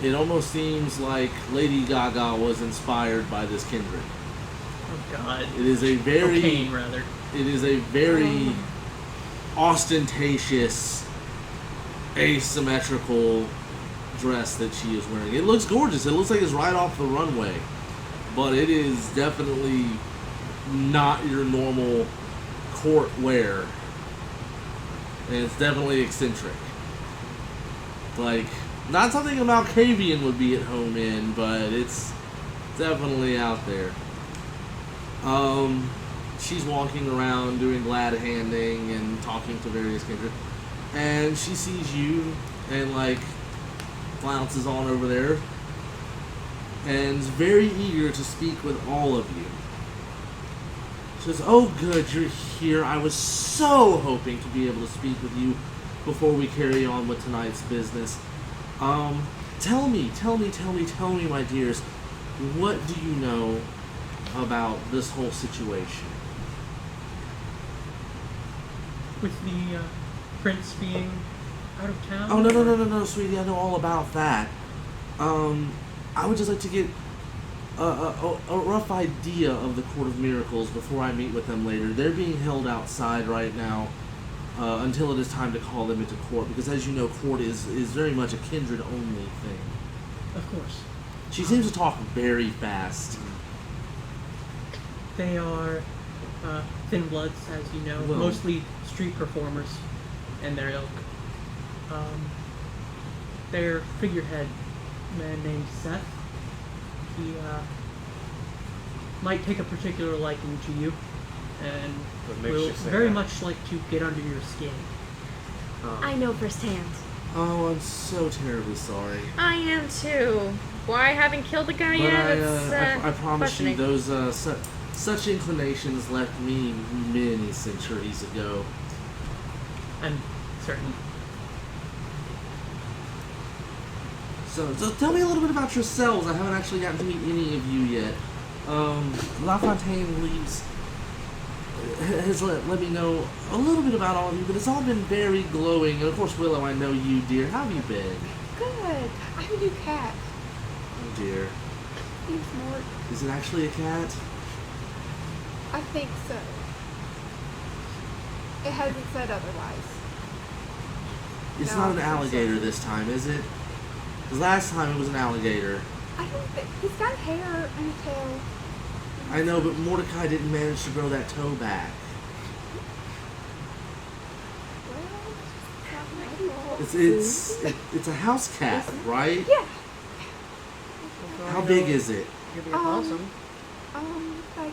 It almost seems like Lady Gaga was inspired by this kindred. Oh God. It is a very Cocaine, rather. It is a very ostentatious, asymmetrical dress that she is wearing. It looks gorgeous. It looks like it's right off the runway, but it is definitely not your normal court wear, and it's definitely eccentric. Like, not something a Malkavian would be at home in, but it's definitely out there. She's walking around doing glad handing and talking to various kindred, and she sees you and like flounces on over there and is very eager to speak with all of you. She says, "Oh good, you're here. I was so hoping to be able to speak with you before we carry on with tonight's business. Tell me, my dears, what do you know about this whole situation?" With the prince being out of town? Oh, no, sweetie, I know all about that. I would just like to get a rough idea of the Court of Miracles before I meet with them later. They're being held outside right now until it is time to call them into court, because as you know, court is very much a kindred-only thing. Of course. She seems to talk very fast. They are thin bloods, as you know, Well. mostly street performers and their ilk. Their figurehead, a man named Seth, he might take a particular liking to you and What makes will you say very that? much like to get under your skin. I know firsthand. Oh, I'm so terribly sorry. I am too. Why I haven't killed the guy But yet? It's I promise you, questioning. those such inclinations left me many centuries ago. I'm certain. So tell me a little bit about yourselves. I haven't actually gotten to meet any of you yet. LaFontaine has let me know a little bit about all of you, but it's all been very glowing. And of course, Willow, I know you, dear. How have you been? Good. I have a new cat. Oh, dear. He's more. Is it actually a cat? I think so. It hasn't said otherwise. It's No, not I an don't think so. alligator this time, is it? Because last time it was an alligator. I don't think he's got hair and a tail. I know, but Mordecai didn't manage to grow that toe back. It's a house cat, right? Yeah. How big is it? You'll be Um, awesome. Like,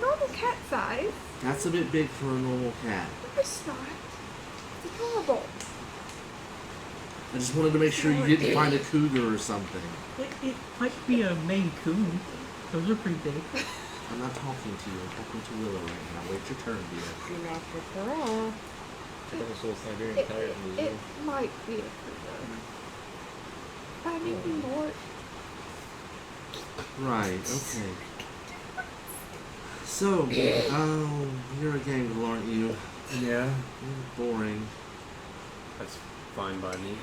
normal cat size. That's a bit big for a normal cat. No, it's not. It's adorable. I just wanted to make sure you didn't find a cougar or something. It might be a Maine Coon. Those are pretty big. I'm not talking to you. I'm talking to Willow right now. Wait your turn, dear. You're not for Clara. Also, Siberian It, Tiger in the it zoo. might be a cougar. I mean, more. Right, okay. So, you're a gangle, aren't you? Yeah, You're boring. that's fine by me.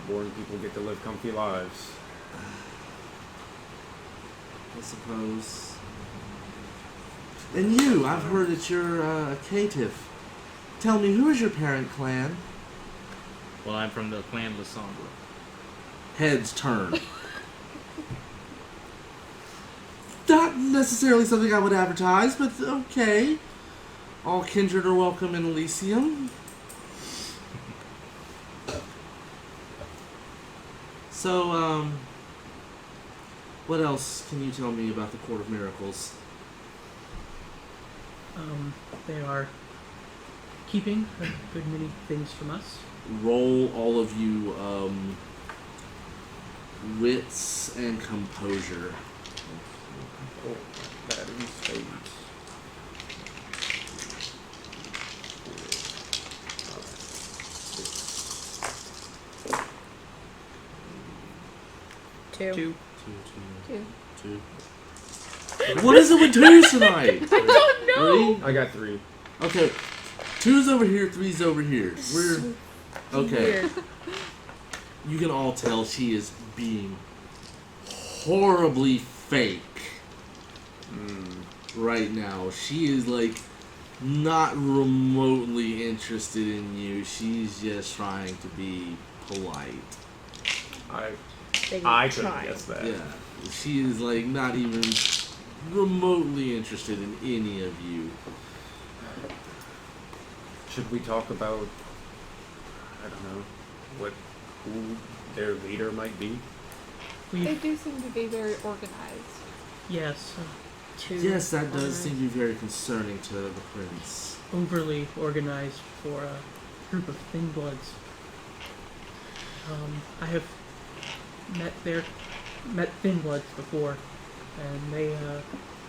Boring people get to live comfy lives. I suppose. And you, I've heard that you're a caitiff. Tell me, who is your parent clan? Well, I'm from the clan Lissa. Heads turn. Not necessarily something I would advertise, but okay. All kindred are welcome in Elysium. So, what else can you tell me about the Court of Miracles? They are keeping a good many things from us. Roll all of you, wits and composure. Oh, that in spades. 2. 2. Two. What is it with twos tonight? I don't know. 3? I got 3. Okay. 2's over here, 3's over here. We're okay. Weird. You can all tell she is being horribly fake right now. She is like not remotely interested in you. She's just trying to be polite. I couldn't guess that. Yeah. She is like not even remotely interested in any of you. Should we talk about, I don't know, who their leader might be? They do seem to be very organized. Yes, 2. Yes, that does seem to be very concerning to the prince. overly organized for a group of thin bloods. I have met thin bloods before, and they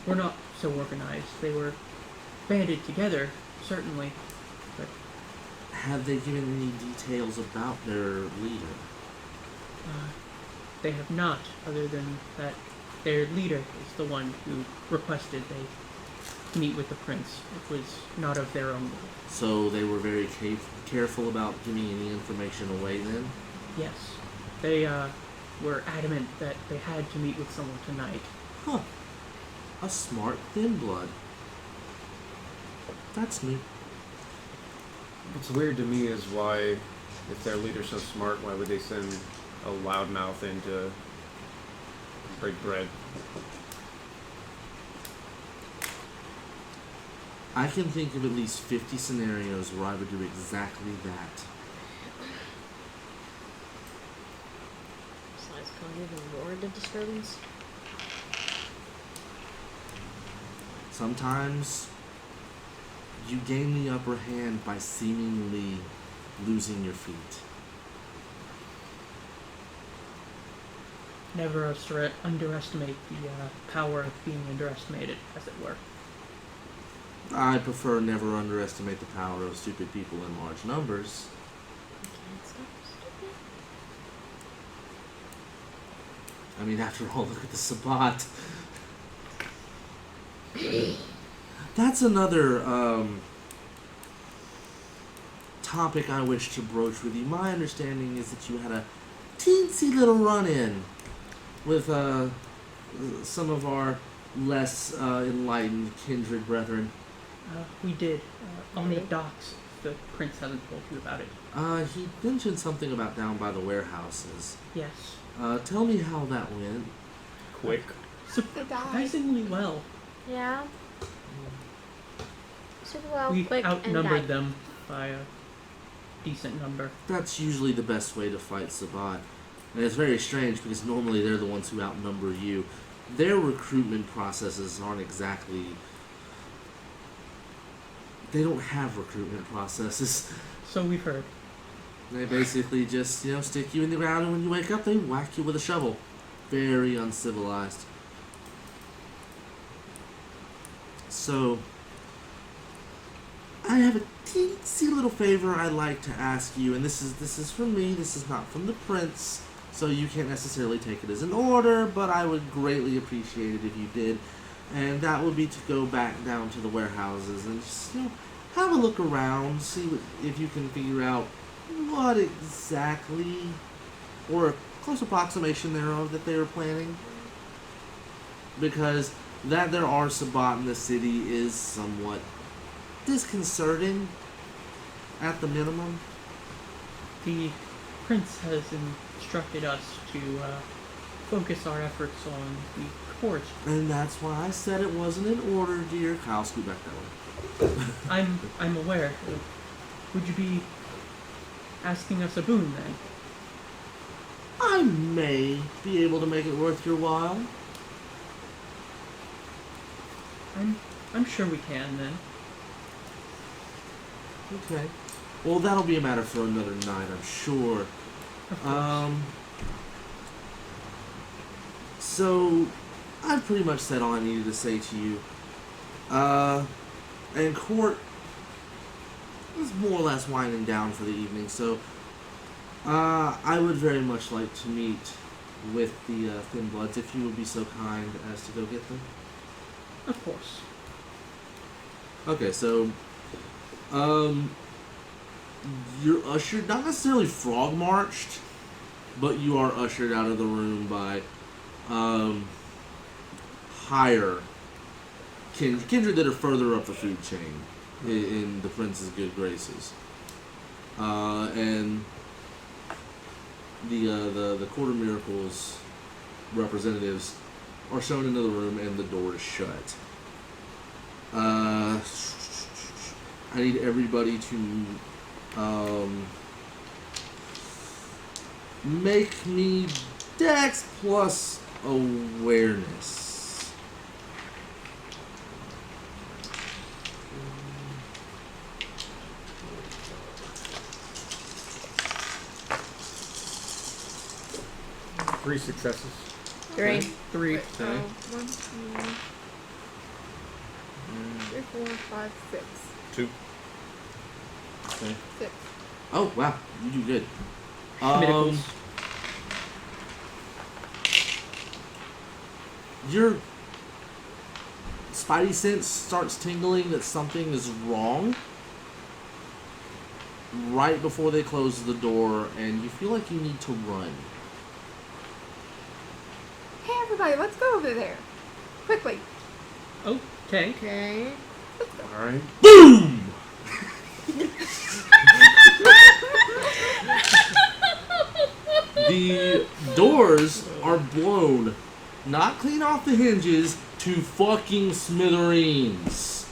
were not so organized. They were banded together, certainly, but Have they given any details about their leader? they have not, other than that their leader is the one who requested they meet with the prince. It was not of their own will. So they were very careful about giving any information away then? Yes, they were adamant that they had to meet with someone tonight. Huh. A smart thin blood. That's new. What's weird to me is why, if their leader's so smart, why would they send a loudmouth in to break bread? I can think of at least 50 scenarios where I would do exactly that. Besides causing even more of the disturbance. Sometimes you gain the upper hand by seemingly losing your feet. Never underestimate the power of being underestimated, as it were. I prefer never underestimate the power of stupid people in large numbers. Can't stop stupid. I mean, after all, look at the Sabbat. That's another topic I wish to broach with you. My understanding is that you had a teensy little run-in with some of our less enlightened kindred brethren. We did, on the Okay. docks. The prince hasn't told you about it. He mentioned something about down by the warehouses. Yes. Tell me how that went. Quick. Surprisingly well. Yeah. Super well, We quick, and outnumbered died. them by decent number. That's usually the best way to fight Sabbat. And it's very strange because normally they're the ones who outnumber you. Their recruitment processes aren't exactly... They don't have recruitment processes. So we've heard. They basically just, stick you in the ground, and when you wake up, they whack you with a shovel. Very uncivilized. So, I have a teensy little favor I'd like to ask you, and this is from me, this is not from the prince, so you can't necessarily take it as an order, but I would greatly appreciate it if you did. And that would be to go back down to the warehouses and just, have a look around, see if you can figure out what exactly, or a close approximation thereof, that they were planning. Because that there are Sabbat in the city is somewhat disconcerting, at the minimum. The prince has instructed us to focus our efforts on the court. And that's why I said it wasn't in order, dear. Kyle, scoot back that way. I'm aware. Would you be asking us a boon then? I may be able to make it worth your while. I'm sure we can then. Okay. Well, that'll be a matter for another night, I'm sure. Of course. So, I've pretty much said all I needed to say to you. And court is more or less winding down for the evening, so I would very much like to meet with the Thin Bloods, if you would be so kind as to go get them. Of course. Okay, so, you're ushered, not necessarily frog marched, but you are ushered out of the room by, higher kindred that are further up the food chain in the prince's good graces. And the Court of Miracles representatives are shown into the room and the door is shut. I need everybody to make me Dex plus awareness. Three successes. 3. 3. Wait, 1, 2, 3, 4, 5, 6. 2. Okay. 6. Oh wow, you do good. Miracles. Your spidey sense starts tingling that something is wrong right before they close the door, and you feel like you need to run. Hey everybody, let's go over there. Quickly. Okay. Okay. All right. Boom! The doors are blown, not clean off the hinges, to fucking smithereens.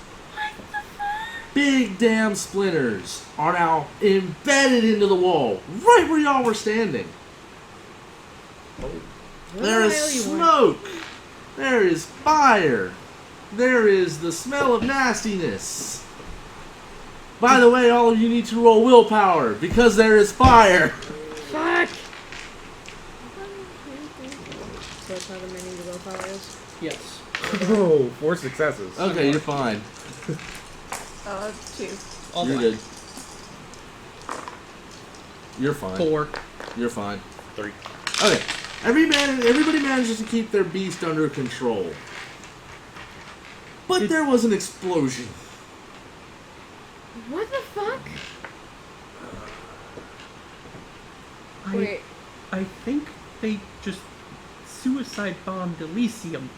Big damn splinters are now embedded into the wall, right where y'all were standing. There is smoke. There is fire. There is the smell of nastiness. By the way, all of you need to roll willpower, because there is fire. Fuck! So that's how the many the willpower is? Yes. Oh, 4 successes. Okay, you're fine. 2. All You're right. good. You're fine. 4. You're fine. 3. Okay. Everybody manages to keep their beast under control. But there was an explosion. What the fuck? Wait. I think they just suicide bombed Elysium.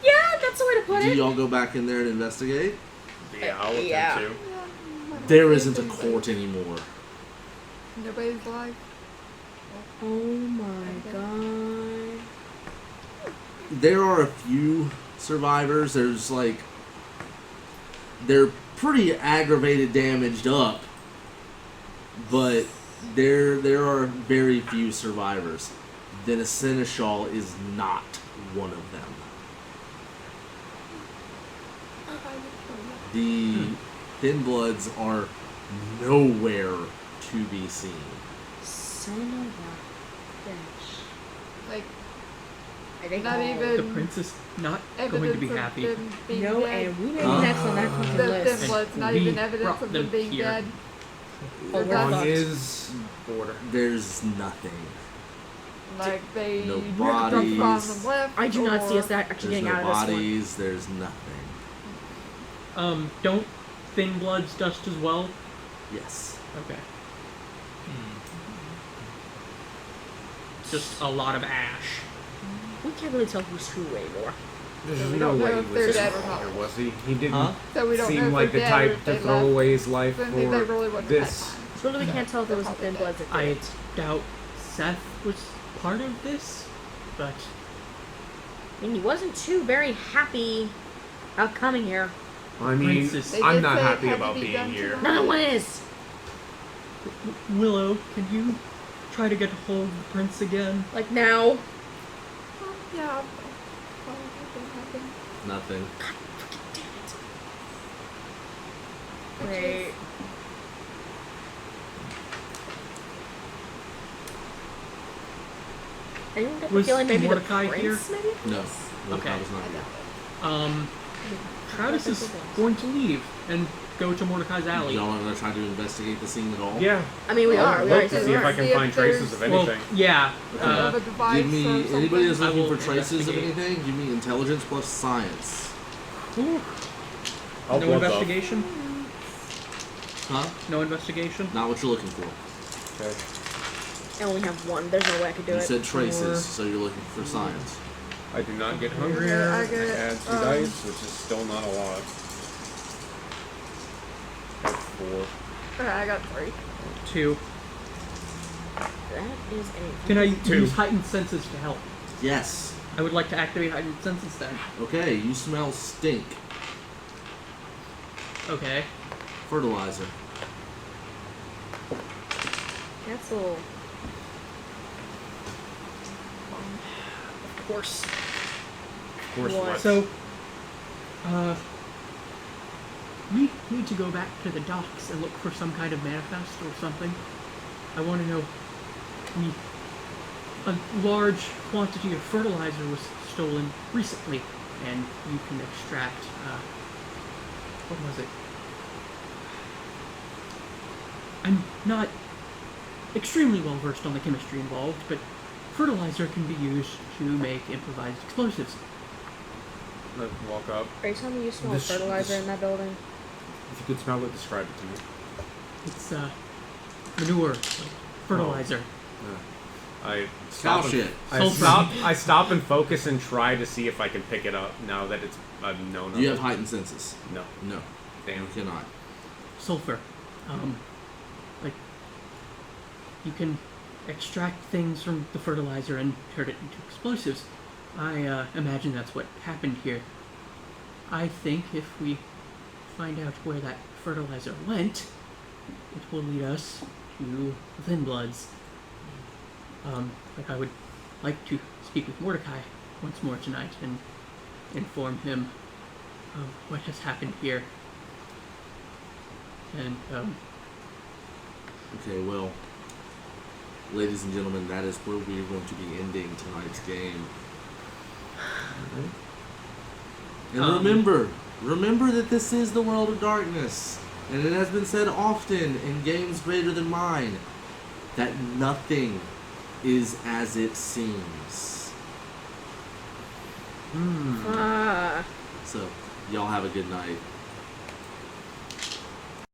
Yeah, that's the way to put Do it. y'all go back in there and investigate? Yeah, I'll attempt Yeah. to. There isn't a court anymore. Nobody's alive. Oh my god. There are a few survivors. There's like... They're pretty aggravated, damaged up. but there are very few survivors. Then a seneschal is not one of them. The Thin Bloods are nowhere to be seen. Son of a bitch. Like, I think not all- even The prince is not going to evidence be of happy. them being No, dead. and we may be next on that fucking The list. Thin Bloods, not We even evidence brought of them them being here. dead. Oh, we're That's- fucked. Is border. There's nothing. Like, they No from bodies. the left. I do not see or- us actually There's getting no out of this one. bodies. There's nothing. Don't Thin Bloods dust as well? Yes. Okay. Just a lot of ash. We can't really tell who's who anymore. There's we no don't know way he if they're was dead just or not. here, was he? He didn't Huh? So we don't know seem if like the they're dead or type if to they throw left. away his life So I think they really for wouldn't this. have So really time. can't tell if it was the They're Thin probably Bloods that I did it. doubt Seth was part of this, but I mean, he wasn't too very happy about coming here. I mean, Princess- They I'm did not say it happy had to about be being done here. tonight. No one is. Willow, can you try to get hold of the prince again? Like now. Yeah, probably didn't happen. Nothing. Which Wait. is- Anyone get the Was feeling maybe Mordecai the here? prince maybe? No. Okay. I was not I here. doubt it. Travis is going to leave and go to Mordecai's alley. Y'all are gonna try to investigate the scene at all? Yeah. I mean, we I'll are. We look already to said see we if I are. can See if find traces there's- of Well, anything. yeah. Of a device Give me or something. anybody that's I looking will for traces of investigate. anything. Give me intelligence plus science. Ooh, I'll no look up. investigation? Huh? No investigation? Not what you're looking for. Okay. I only have one. There's no way I could do You it. said traces, Or- so you're looking for science. I do not get hungrier. I get, add 2 dice, which is still not a lot. Got 4. Okay, I got 3. 2. That is a. Can I 2. use heightened senses to help? Yes. I would like to activate heightened senses then. Okay, you smell stink. Okay. Fertilizer. That's a little. Of course. Of course, What? what? So, we need to go back to the docks and look for some kind of manifest or something. I want to know. A large quantity of fertilizer was stolen recently, and you can extract. What was it? I'm not extremely well versed on the chemistry involved, but fertilizer can be used to make improvised explosives. Let's walk up. Are you telling me you smell This- fertilizer this- in that building? If you could smell it, describe it to me. It's manure, like fertilizer. I Cow stop and- shit. Sulfur. I stop and focus and try to see if I can pick it up now that it's known. Do you have heightened senses? No. No. Damn. You cannot. Sulfur. Like you can extract things from the fertilizer and turn it into explosives. I imagine that's what happened here. I think if we find out where that fertilizer went, it will lead us to Thin Bloods. But I would like to speak with Mordecai once more tonight and inform him of what has happened here. And Okay, well, ladies and gentlemen, that is where we are going to be ending tonight's game. And remember that this is the world of darkness, and it has been said often in games greater than mine that nothing is as it seems. Ah. So, y'all have a good night.